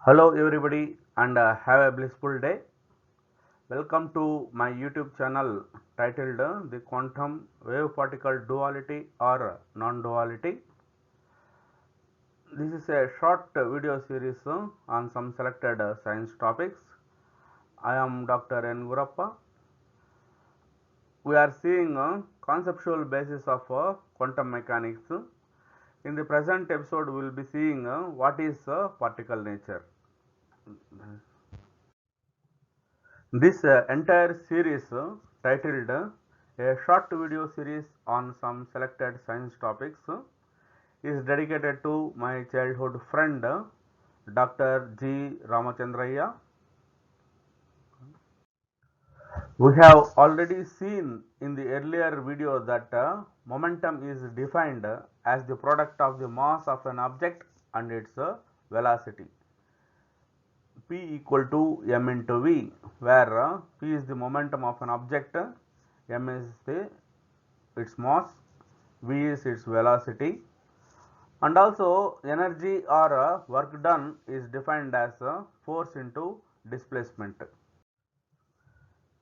Hello everybody and have a blissful day. Welcome to my YouTube channel titled The Quantum Wave Particle Duality or Non-Duality. This is a short video series on some selected science topics. I am Dr. N. Gurappa. We are seeing conceptual basis of quantum mechanics. In the present episode, we will be seeing what is particle nature. This entire series titled a short video series on some selected science topics is dedicated to my childhood friend Dr. G. Ramachandraya. We have already seen in the earlier video that momentum is defined as the product of the mass of an object and its velocity. P equal to m into v, where p is the momentum of an object, m is its mass, v is its velocity, and also energy or work done is defined as force into displacement.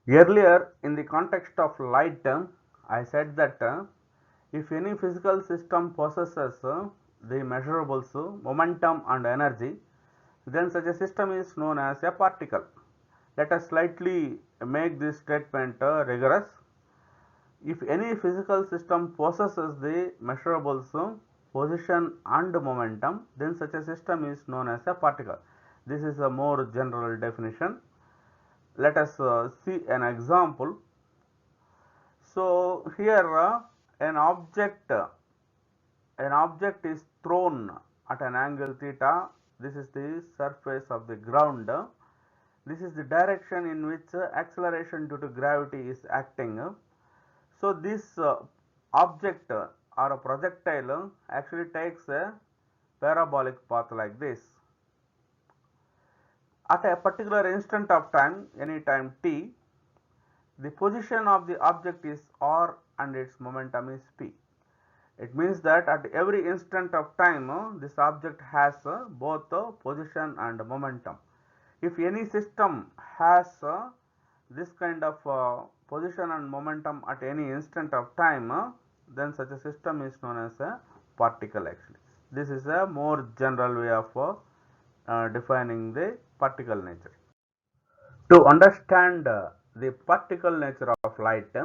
Earlier, in the context of light, I said that if any physical system possesses the measurables momentum and energy, then such a system is known as a particle. Let us slightly make this statement rigorous. If any physical system possesses the measurables position and momentum, then such a system is known as a particle. This is a more general definition. Let us see an example. So here an object is thrown at an angle theta. This is the surface of the ground. This is the direction in which acceleration due to gravity is acting. So this object or a projectile actually takes a parabolic path like this. At a particular instant of time, any time t, the position of the object is r and its momentum is p. It means that at every instant of time this object has both position and momentum. If any system has this kind of position and momentum at any instant of time, then such a system is known as a particle actually. This is a more general way of defining the particle nature. To understand the particle nature of light,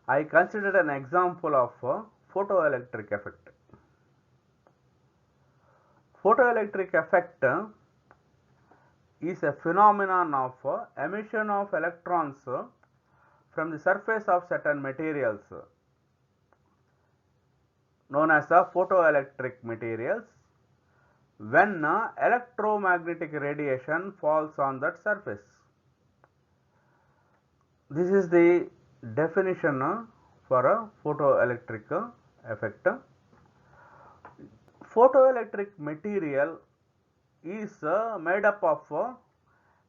I considered an example of photoelectric effect. Photoelectric effect is a phenomenon of emission of electrons from the surface of certain materials known as photoelectric materials when electromagnetic radiation falls on that surface. This is the definition for a photoelectric effect. Photoelectric material is made up of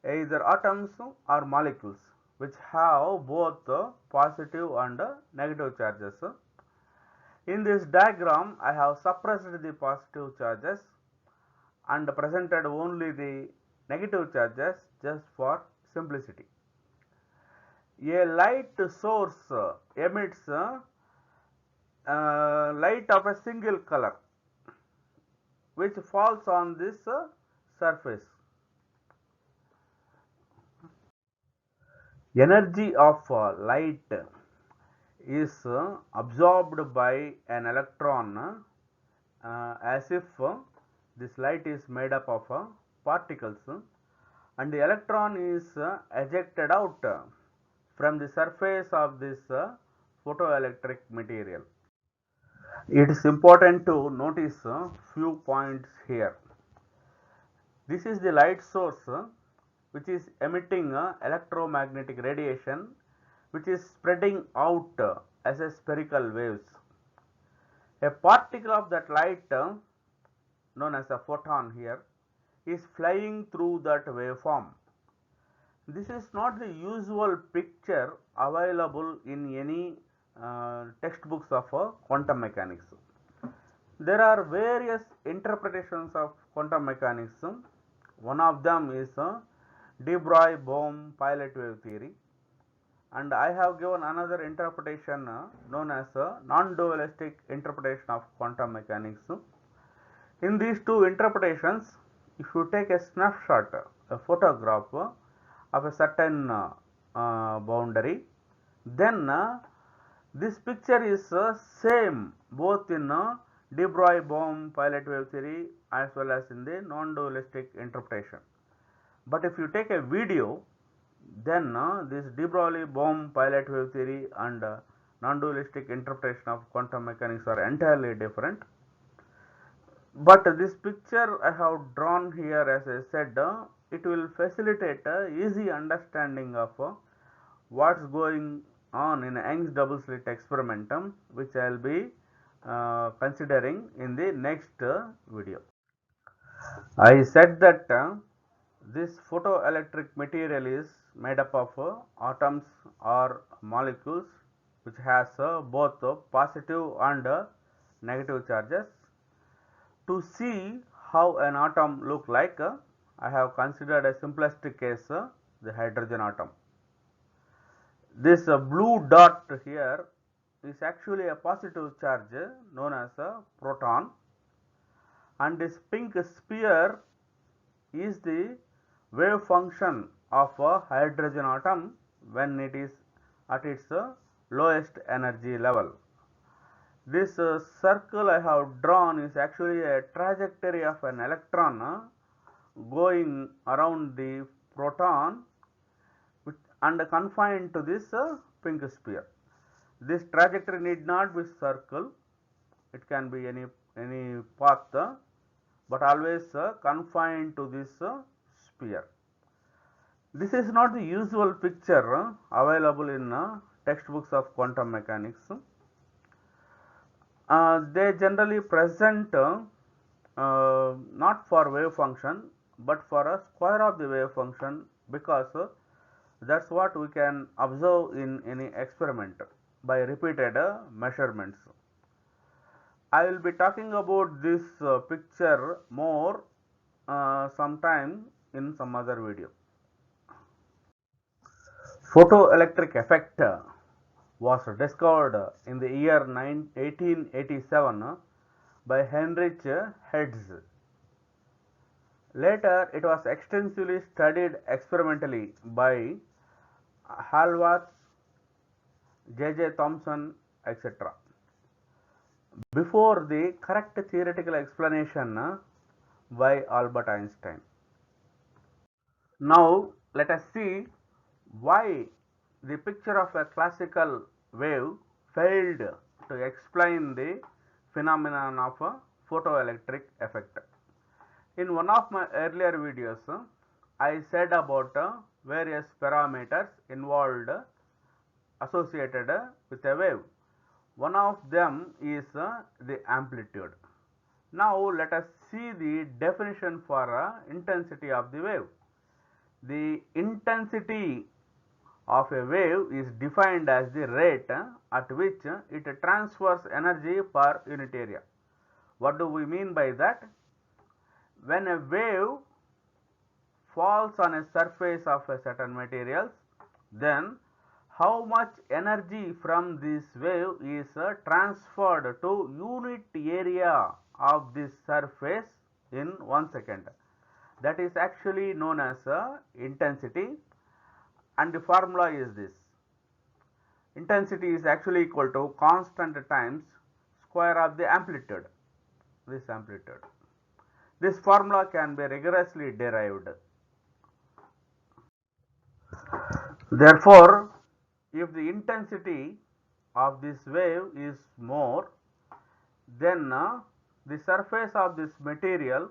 either atoms or molecules which have both positive and negative charges. In this diagram, I have suppressed the positive charges and presented only the negative charges just for simplicity. A light source emits light of a single color which falls on this surface. Energy of light is absorbed by an electron as if this light is made up of particles and the electron is ejected out from the surface of this photoelectric material. It is important to notice a few points here. This is the light source which is emitting electromagnetic radiation which is spreading out as a spherical waves. A particle of that light known as a photon here is flying through that waveform. This is not the usual picture available in any textbooks of quantum mechanics. There are various interpretations of quantum mechanics One of them is de Broglie-Bohm pilot wave theory, and I have given another interpretation known as non-dualistic interpretation of quantum mechanics. In these two interpretations, if you take a snapshot, a photograph of a certain boundary, then this picture is same both in de Broglie-Bohm pilot wave theory as well as in the non-dualistic interpretation. But if you take a video, then this de Broglie-Bohm pilot wave theory and non-dualistic interpretation of quantum mechanics are entirely different. But this picture I have drawn here, as I said, it will facilitate easy understanding of what's going on in Young's double slit experiment, which I will be considering in the next video. I said that this photoelectric material is made up of atoms or molecules which has both positive and negative charges. To see how an atom look like, I have considered a simplistic case, the hydrogen atom. This blue dot here is actually a positive charge known as a proton, and this pink sphere is the wave function of a hydrogen atom when it is at its lowest energy level. This circle I have drawn is actually a trajectory of an electron going around the proton and confined to this pink sphere. This trajectory need not be circle, it can be any path, but always confined to this sphere. This is not the usual picture available in textbooks of quantum mechanics. They generally present not for wave function but for a square of the wave function, because that's what we can observe in any experiment by repeated measurements. I will be talking about this picture more sometime in some other video. Photoelectric effect was discovered in the year 1887 by Heinrich Hertz. Later, it was extensively studied experimentally by Halvards, J.J. Thomson, etc. before the correct theoretical explanation by Albert Einstein. Now, let us see why the picture of a classical wave failed to explain the phenomenon of a photoelectric effect. In one of my earlier videos, I said about various parameters involved associated with a wave. One of them is the amplitude. Now let us see the definition for intensity of the wave. The intensity of a wave is defined as the rate at which it transfers energy per unit area. What do we mean by that? When a wave falls on a surface of a certain materials, then how much energy from this wave is transferred to unit area of this surface in 1 second. That is actually known as intensity, and the formula is this. Intensity is actually equal to constant times square of the amplitude, this amplitude. This formula can be rigorously derived. Therefore, if the intensity of this wave is more, then the surface of this material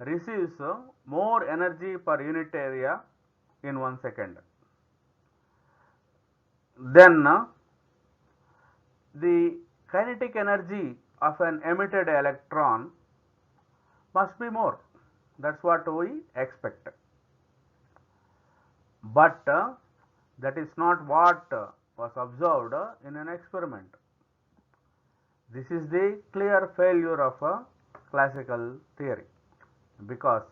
receives more energy per unit area in 1 second. Then the kinetic energy of an emitted electron must be more. That's what we expect. But that is not what was observed in an experiment. This is the clear failure of a classical theory, because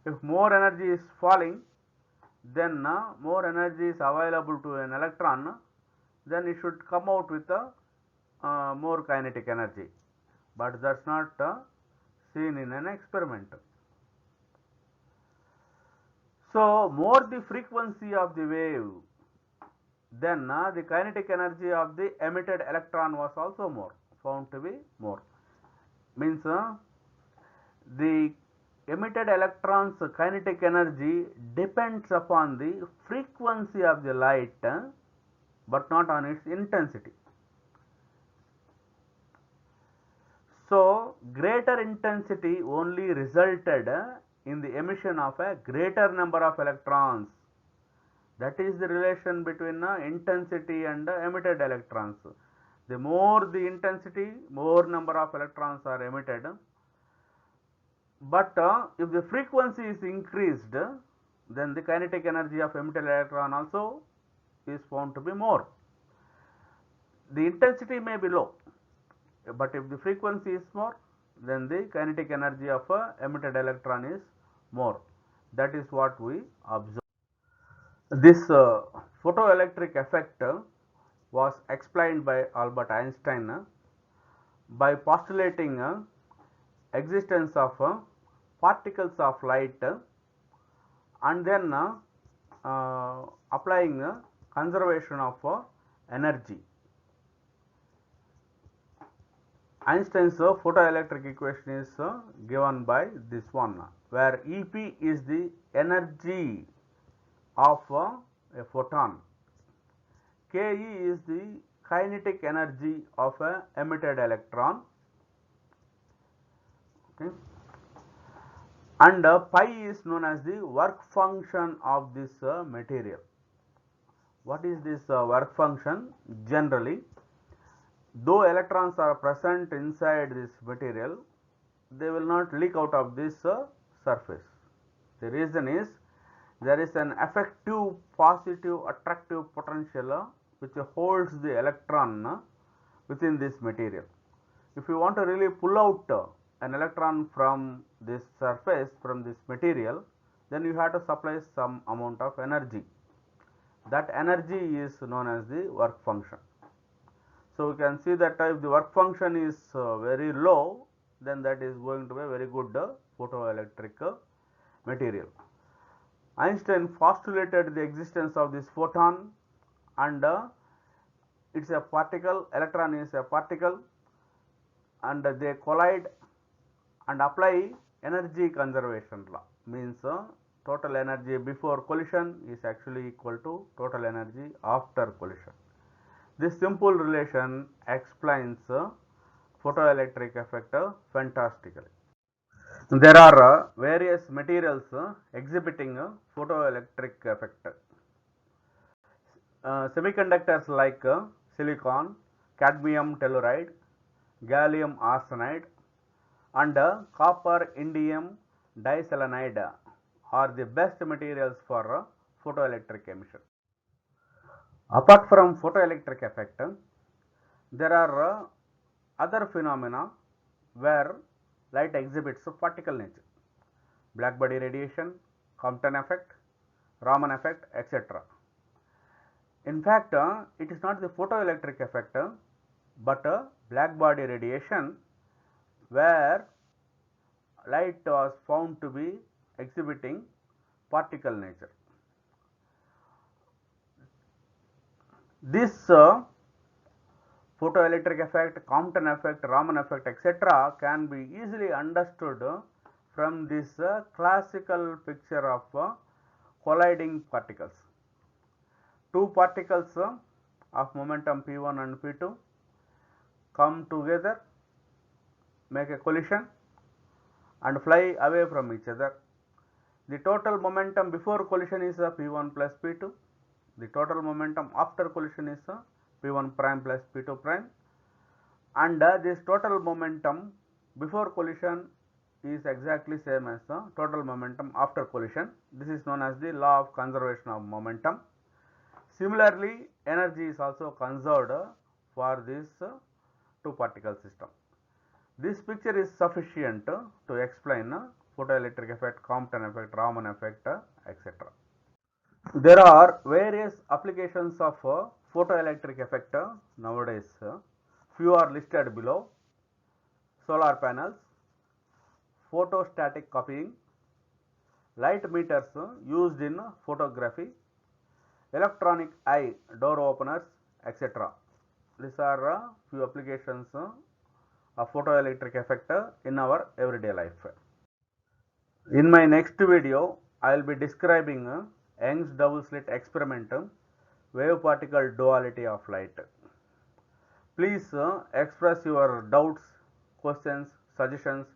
If more energy is falling, then more energy is available to an electron, then it should come out with more kinetic energy, but that's not seen in an experiment. So more the frequency of the wave, then the kinetic energy of the emitted electron was also more, found to be more. Means the emitted electron's kinetic energy depends upon the frequency of the light, but not on its intensity. So greater intensity only resulted in the emission of a greater number of electrons. That is the relation between intensity and emitted electrons. The more the intensity, more number of electrons are emitted. But if the frequency is increased, then the kinetic energy of emitted electron also is found to be more. The intensity may be low, but if the frequency is more, then the kinetic energy of emitted electron is more. That is what we observe. This photoelectric effect was explained by Albert Einstein by postulating existence of particles of light and then applying conservation of energy. Einstein's photoelectric equation is given by this one, where EP is the energy of a photon, Ke is the kinetic energy of a emitted electron, okay, and pi is known as the work function of this material. What is this work function? Generally, though electrons are present inside this material, they will not leak out of this surface. The reason is there is an effective positive attractive potential which holds the electron within this material. If you want to really pull out an electron from this surface, from this material, then you have to supply some amount of energy. That energy is known as the work function. So we can see that if the work function is very low, then that is going to be a very good photoelectric material. Einstein postulated the existence of this photon, and it's a particle, electron is a particle, and they collide and apply energy conservation law. Means total energy before collision is actually equal to total energy after collision. This simple relation explains photoelectric effect fantastically. There are various materials exhibiting photoelectric effect. Semiconductors like silicon, cadmium telluride, gallium arsenide, and copper indium diselenide are the best materials for photoelectric emission. Apart from photoelectric effect, there are other phenomena where light exhibits particle nature: blackbody radiation, Compton effect, Raman effect, etc. In fact, it is not the photoelectric effect, but blackbody radiation, where light was found to be exhibiting particle nature. This photoelectric effect, Compton effect, Raman effect, etc. can be easily understood from this classical picture of colliding particles. Two particles of momentum P1 and P2 come together, make a collision and fly away from each other. The total momentum before collision is P1 plus P2. The total momentum after collision is P1 prime plus P2 prime, and this total momentum before collision is exactly same as the total momentum after collision. This is known as the law of conservation of momentum. Similarly, energy is also conserved for this two particle system. This picture is sufficient to explain photoelectric effect, Compton effect, Raman effect, etc. There are various applications of photoelectric effect nowadays. Few are listed below: solar panels, photostatic copying, light meters used in photography, electronic eye door openers, etc. These are few applications of photoelectric effect in our everyday life. In my next video, I will be describing Young's double slit experiment, wave particle duality of light. Please express your doubts, questions, suggestions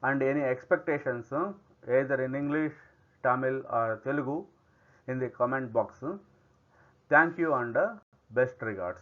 and any expectations either in English, Tamil or Telugu in the comment box. Thank you and best regards.